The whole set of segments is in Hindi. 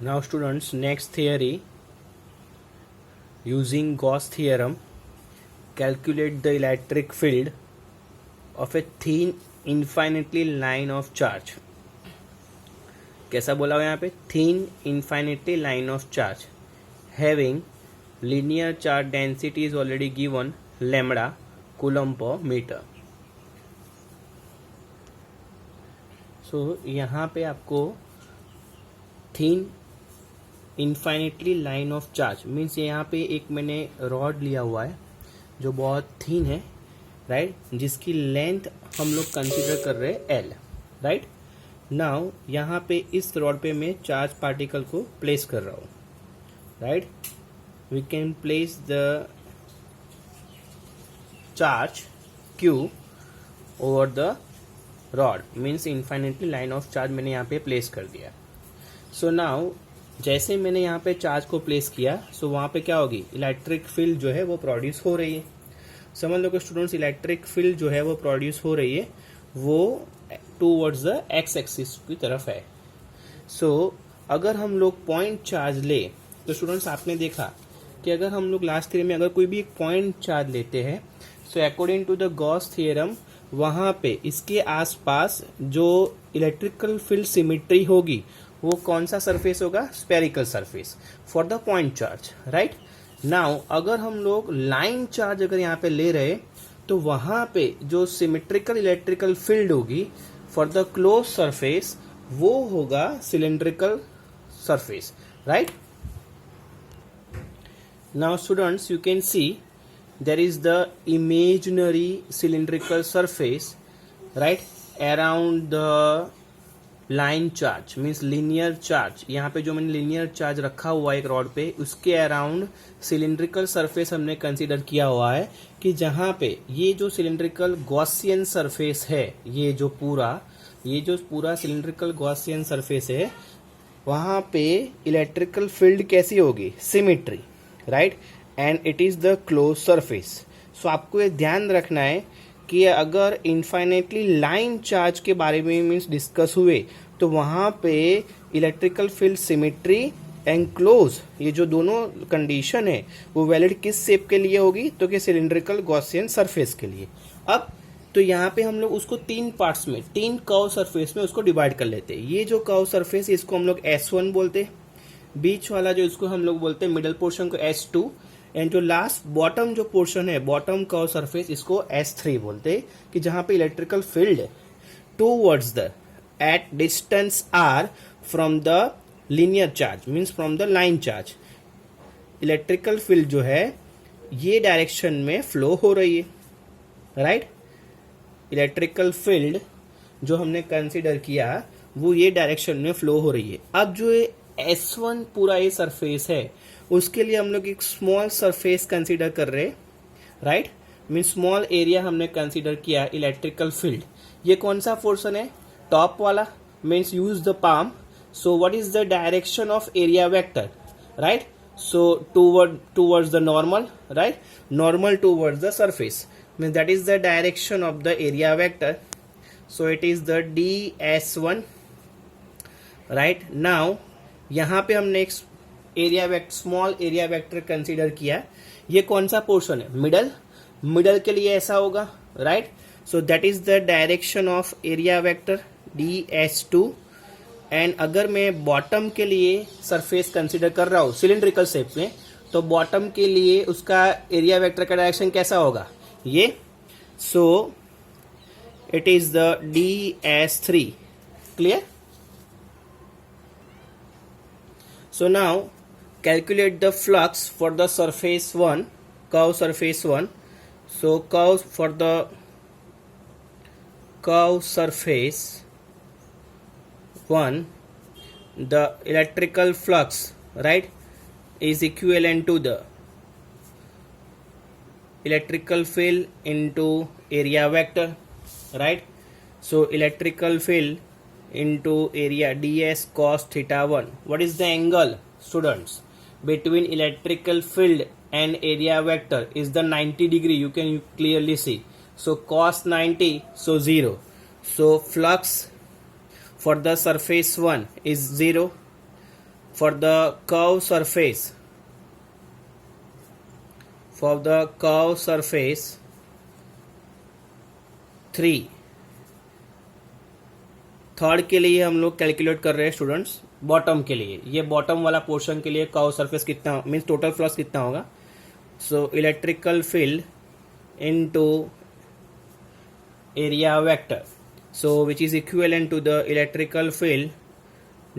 Now students, next theory, using Gauss theorem, calculate the electric field of a thin infinitely line of charge. कैसा बोला हुआ यहाँ पे? Thin infinitely line of charge having linear charge density is already given, lambda coulomb per meter. So यहाँ पे आपको thin infinitely line of charge means यहाँ पे एक मैंने रॉड लिया हुआ है जो बहुत थिन है, राइट, जिसकी लेंथ हम लोग कंसीडर कर रहे हैं एल, राइट. नाउ यहाँ पे इस रॉड पे मैं चार्ज पार्टिकल को प्लेस कर रहा हूँ, right. We can place the charge Q over the rod means infinitely line of charge मैंने यहाँ पे प्लेस कर दिया. सो नाउ जैसे मैंने यहाँ पे चार्ज को प्लेस किया, सो वहाँ पे क्या होगी, इलेक्ट्रिक फील्ड जो है वो प्रोड्यूस हो रही है. समझ लो कि स्टूडेंट्स, इलेक्ट्रिक फील्ड जो है वो प्रोड्यूस हो रही है, वो टूवर्ड्स द एक्स एक्सिस की तरफ है. सो अगर हम लोग पॉइंट चार्ज ले तो स्टूडेंट्स आपने देखा कि अगर हम लोग लास्ट थ्योरी में अगर कोई भी एक पॉइंट चार्ज लेते हैं, so according to the Gauss theorem वहाँ पे इसके आसपास जो इलेक्ट्रिकल फील्ड सिमेट्री होगी वो कौन सा सरफेस होगा, spherical surface for the point charge, right. Now अगर हम लोग लाइन चार्ज अगर यहाँ पे ले रहे तो वहां पे जो सिमेट्रिकल इलेक्ट्रिकल फील्ड होगी फॉर द क्लोज सरफेस वो होगा cylindrical surface, right. Now students, you can see there is the imaginary cylindrical surface, right, around the line charge means linear charge. यहाँ पे जो मैंने linear charge रखा हुआ है एक रॉड पे, उसके अराउंड सिलिंड्रिकल सरफेस हमने कंसीडर किया हुआ है कि जहाँ पे ये जो सिलिंड्रिकल गॉसियन सरफेस है, ये जो पूरा सिलिंड्रिकल गॉसियन सरफेस है, वहाँ पे इलेक्ट्रिकल फील्ड कैसी होगी, symmetry, right, and it is the close surface. So आपको ये ध्यान रखना है कि अगर इन्फाइनेटली लाइन चार्ज के बारे में मीन्स डिस्कस हुए तो वहाँ पे electrical field symmetry and close, ये जो दोनों कंडीशन है वो वैलिड किस शेप के लिए होगी, तो कि सिलिंड्रिकल गॉसियन सरफेस के लिए. अब तो यहाँ पे हम लोग उसको तीन पार्ट्स में, तीन कर्व सरफेस में उसको डिवाइड कर लेते हैं. ये जो कर्व सरफेस है इसको हम लोग S1 बोलते हैं, बीच वाला जो इसको हम लोग बोलते हैं मिडल पोर्शन को S2, एंड जो लास्ट बॉटम जो पोर्शन है बॉटम कर्व सरफेस इसको S3 बोलते हैं, कि जहां पे electrical field towards the at distance r from the linear charge means from the line charge, electrical field जो है ये डायरेक्शन में फ्लो हो रही है, राइट. इलेक्ट्रिकल फील्ड जो हमने कंसीडर किया वो ये डायरेक्शन में फ्लो हो रही है. अब जो S1 पूरा ये सरफेस है उसके लिए हम लोग एक स्मॉल सरफेस कंसीडर कर रहे हैं, राइट, मीन स्मॉल एरिया हमने कंसीडर किया इलेक्ट्रिकल फील्ड. ये कौन सा पोर्शन है, टॉप वाला, means use the palm. So what is the direction of area vector, right, so towards the normal, right, normal towards the surface mean that is the direction of the area vector. So it is the DS1, right. Now यहाँ पे हमने एक स्मॉल एरिया वेक्टर कंसीडर किया. ये कौन सा पोर्शन है, मिडल के लिए ऐसा होगा, right. So that is the direction of area vector DS2. And अगर मैं बॉटम के लिए सरफेस कंसीडर कर रहा हूँ सिलिंड्रिकल शेप में, तो बॉटम के लिए उसका एरिया वेक्टर का डायरेक्शन कैसा होगा, ये. So it is the DS3, clear. So now calculate the flux for the surface 1, curve surface 1. So for the curve surface 1, the electrical flux, right, is equivalent to the electrical field into area vector, right. So electrical field into area ds cos theta 1. What is the angle, students, between electrical field and area vector is the 90 degree, you can clearly see. So cos 90, so 0. So flux for the surface 1 is 0, for the curve surface, for the curve surface 3, third के लिए हम लोग कैलकुलेट कर रहे हैं स्टूडेंट्स बॉटम के लिए. ये बॉटम वाला पोर्शन के लिए कर्व सरफेस कितना मीन्स टोटल फ्लक्स कितना होगा. So electrical field into area vector, so which is equivalent to the electrical field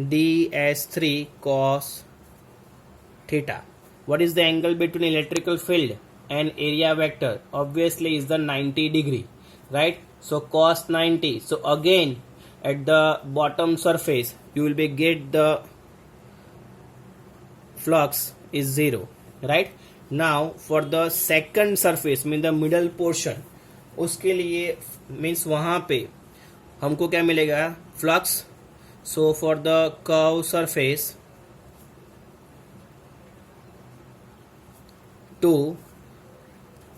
ds3 cos theta. What is the angle between electrical field and area vector? Obviously is the 90 degree, right? So cos 90. So again at the bottom surface you will be get the flux is 0, right? Now for the second surface mean the middle portion, उसके लिए मीन्स वहां पे हमको क्या मिलेगा flux. So for the curve surface 2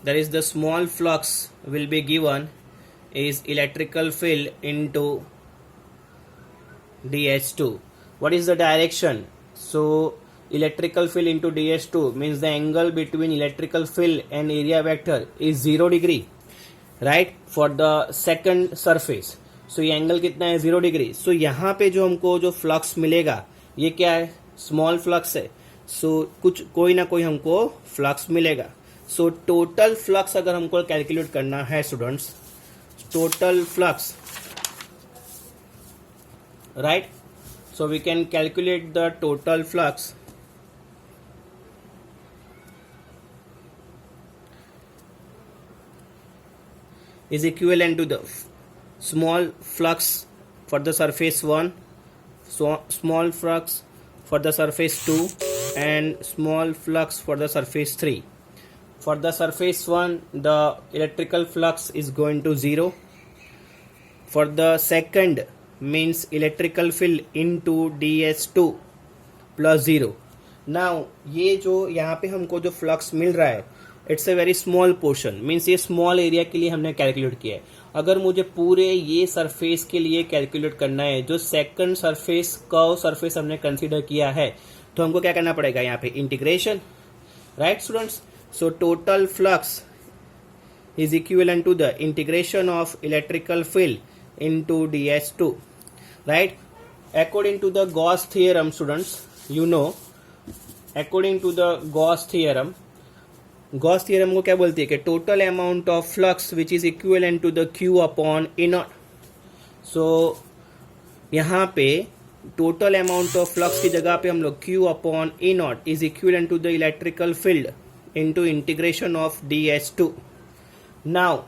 there is the small flux will be given is electrical field into ds2. What is the direction? So electrical field into ds2 means the angle between electrical field and area vector is 0 degree, right? For the second surface. सो ये एंगल कितना है 0 डिग्री. सो यहाँ पे जो हमको जो फ्लक्स मिलेगा ये क्या है स्मॉल फ्लक्स है. सो कुछ कोई ना कोई हमको फ्लक्स मिलेगा. सो टोटल फ्लक्स अगर हमको कैलकुलेट करना है students, total flux, right? So we can calculate the total flux is equivalent to the small flux for the surface 1, so small flux for the surface 2 and small flux for the surface 3. For the surface 1 the electrical flux is going to 0. For the second means electrical field into ds2 plus 0. Now ये जो यहाँ पे हमको जो फ्लक्स मिल रहा है it's a very small portion means ये स्मॉल एरिया के लिए हमने कैलकुलेट किया है. अगर मुझे पूरे ये सरफेस के लिए कैलकुलेट करना है जो सेकंड सरफेस कर्व सरफेस हमने कंसीडर किया है तो हमको क्या करना पड़ेगा यहाँ पे integration, right students? So total flux is equivalent to the integration of electrical field into ds2, right? According to the Gauss theorem students, you know according to the Gauss theorem, Gauss theorem को क्या बोलती है कि total amount of flux which is equivalent to the Q upon A naught. सो यहाँ पे टोटल अमाउंट ऑफ फ्लक्स की जगह पे हम लोग q upon A naught is equivalent to the electrical field into integration of ds2. Now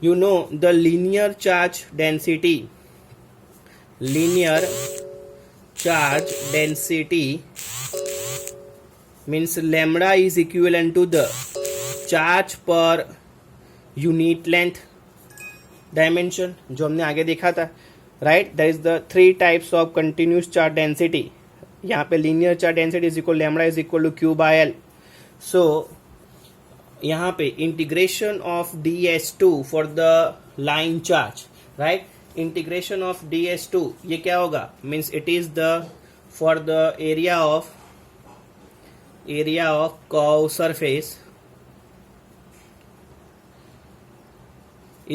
you know the linear charge density, linear charge density means lambda is equivalent to the charge per unit length dimension जो हमने आगे देखा था, right? There is the 3 types of continuous charge density. यहाँ पे linear charge density is equal lambda is equal to q by l. So यहाँ पे integration of ds2 for the line charge, right? Integration of ds2 ये क्या होगा means it is the for the area of curve surface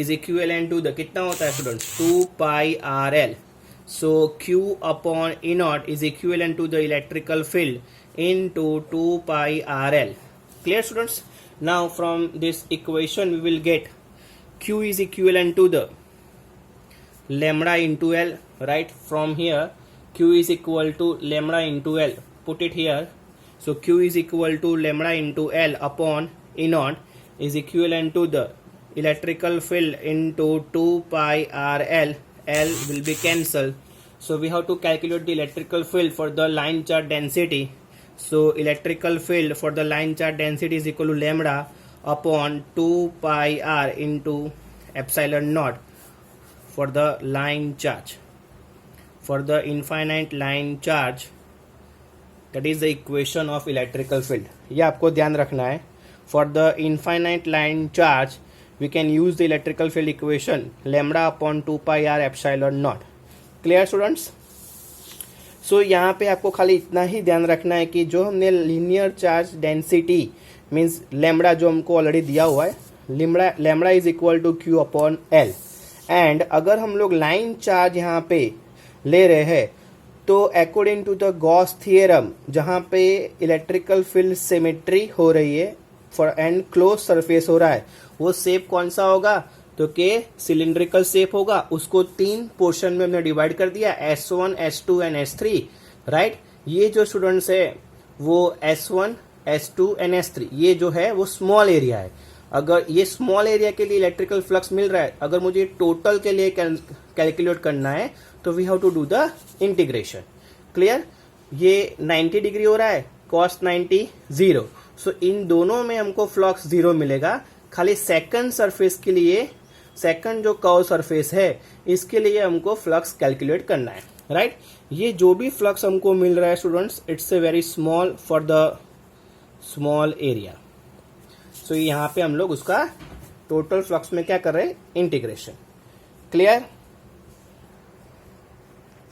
is equivalent to the कितना होता है students 2 pi rl. So q upon e naught is equivalent to the electrical field into 2 pi rl. Clear students? Now from this equation we will get q is equivalent to the lambda into l, right? From here q is equal to lambda into l, put it here. So q is equal to lambda into l upon e naught is equivalent to the electrical field into 2 pi rl. L will be cancelled. So we have to calculate the electrical field for the line charge density. So electrical field for the line charge density is equal to lambda upon 2 pi r into epsilon naught for the line charge. For the infinite line charge, that is the equation of electrical field. ये आपको ध्यान रखना है. For the infinite line charge, we can use the electrical field equation lambda upon 2 pi r epsilon naught. Clear students? सो यहाँ पे आपको खाली इतना ही ध्यान रखना है कि जो हमने linear charge density means lambda जो हमको ऑलरेडी दिया हुआ है, lambda is equal to q upon l. And अगर हम लोग लाइन चार्ज यहाँ पे ले रहे हैं तो according to the Gauss theorem, जहाँ पे इलेक्ट्रिकल फील्ड सिमेट्री हो रही है फॉर एंड क्लोज सरफेस हो रहा है, वो शेप कौन सा होगा, तो के सिलिंड्रिकल शेप होगा। उसको 3 पोर्शन में हमने डिवाइड कर दिया, S1, S2 and S3, right. ये जो स्टूडेंट्स है वो S1, S2 एंड S3, ये जो है वो स्मॉल एरिया है। अगर ये स्मॉल एरिया के लिए इलेक्ट्रिकल फ्लक्स मिल रहा है, अगर मुझे टोटल के लिए कैलकुलेट करना है तो we have to do the integration. Clear. ये 90 डिग्री हो रहा है, cos 90 0, सो इन दोनों में हमको फ्लक्स 0 मिलेगा। खाली सेकंड सरफेस के लिए, सेकंड जो कर्व सरफेस है इसके लिए हमको फ्लक्स कैलकुलेट करना है, राइट। ये जो भी फ्लक्स हमको मिल रहा है students, it's a very small for the small area. So यहाँ पे हम लोग उसका टोटल फ्लक्स में क्या कर रहे हैं, इंटीग्रेशन। क्लियर।